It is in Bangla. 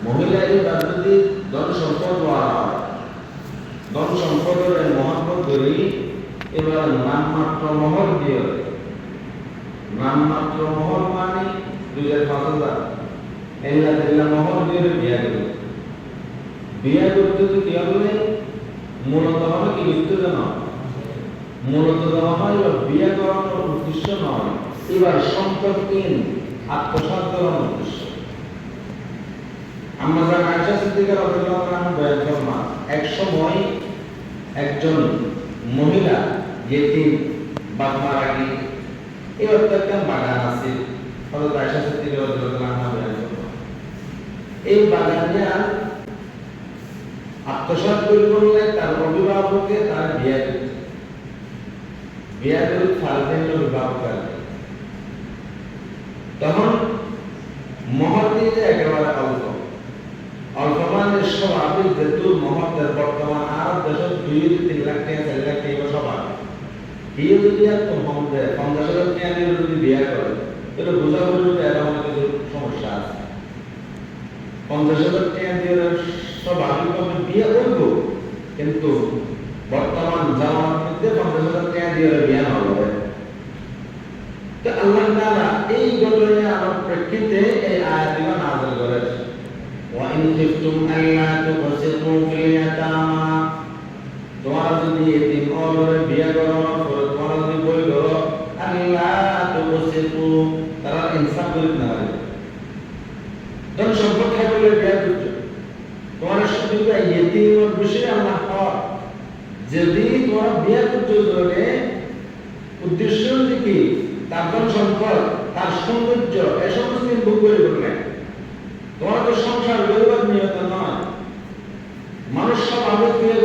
মহিলারই যদি ধন সম্পদ ধন সম্পদের মহাত্ম করি এবার নামমাত্র মহর দিয়ে নামমাত্র মহর মানে 2,000-5,000 এল্লা দিল্লা মহর দিয়ে বিয়া করতে তো কি হবে মূলত হবে কি উত্তেজনক মূলত দেওয়া হয় বিয়ে করানোর উদ্দেশ্য নয় এবার সম্পত্তিহীন আত্মসাৎ করার উদ্দেশ্য আমরা যারা আয়েশা সিদ্দিকা রাদিয়াল্লাহু আনহা বয়ান ফরমান এক সময় একজন মহিলা ইতিম বাপ মারা গিয়ে এবার তো একটা বাগান আছে হযরত আয়েশা সিদ্দিকা রাদিয়াল্লাহু আনহা বয়ান ফরমান এই বাগান নিয়ে আত্মসাৎ করলে তার অভিভাবককে তার বিয়ে দিতে বিয়ে করে ফালতেন অভিভাবক তখন মহর দিয়ে একেবারে অল্প মানে স্বাভাবিক যেহেতু মহরদের বর্তমান আরব দেশের 2-3 লাখ টাকা 4 লাখ টাকা স্বাভাবিক বিয়ে যদি এত কম দেয় 50,000 টাকা দিয়ে যদি বিয়ে করে তাহলে বোঝা পড়বে এর মধ্যে কিছু সমস্যা আছে 50,000 টাকা দিয়ে স্বাভাবিকভাবে বিয়ে করবো কিন্তু বর্তমান জামানার মধ্যে 50,000 টাকা দিয়ে বিয়ে হবে তো আল্লাহ তাআলা এই ঘটনার প্রেক্ষিতে এই আয়াতগুলো নাযিল করেছেন ওয়া ইন খিফতুম আল্লা তুকসিতু ফিল ইয়াতামা তোমরা যদি এতিম ওরে বিয়ে করো তোমরা যদি বই করো আল্লাহ তুকসিতু তারা ইনসাফ করতে না পারে ধন সম্পদ থাকলে বিয়ে করতে তোমরা শুধু এতিমের বিষয়ে আল্লাহ কর যদি তোমরা বিয়ে করতে চলে উদ্দেশ্য কি তার ধন সম্পদ তার সৌন্দর্য এই সমস্ত ভোগ করে করলেন তোমার তো সংসার গরিবের নিয়ত নয় মানুষ সব আবেগ দিয়ে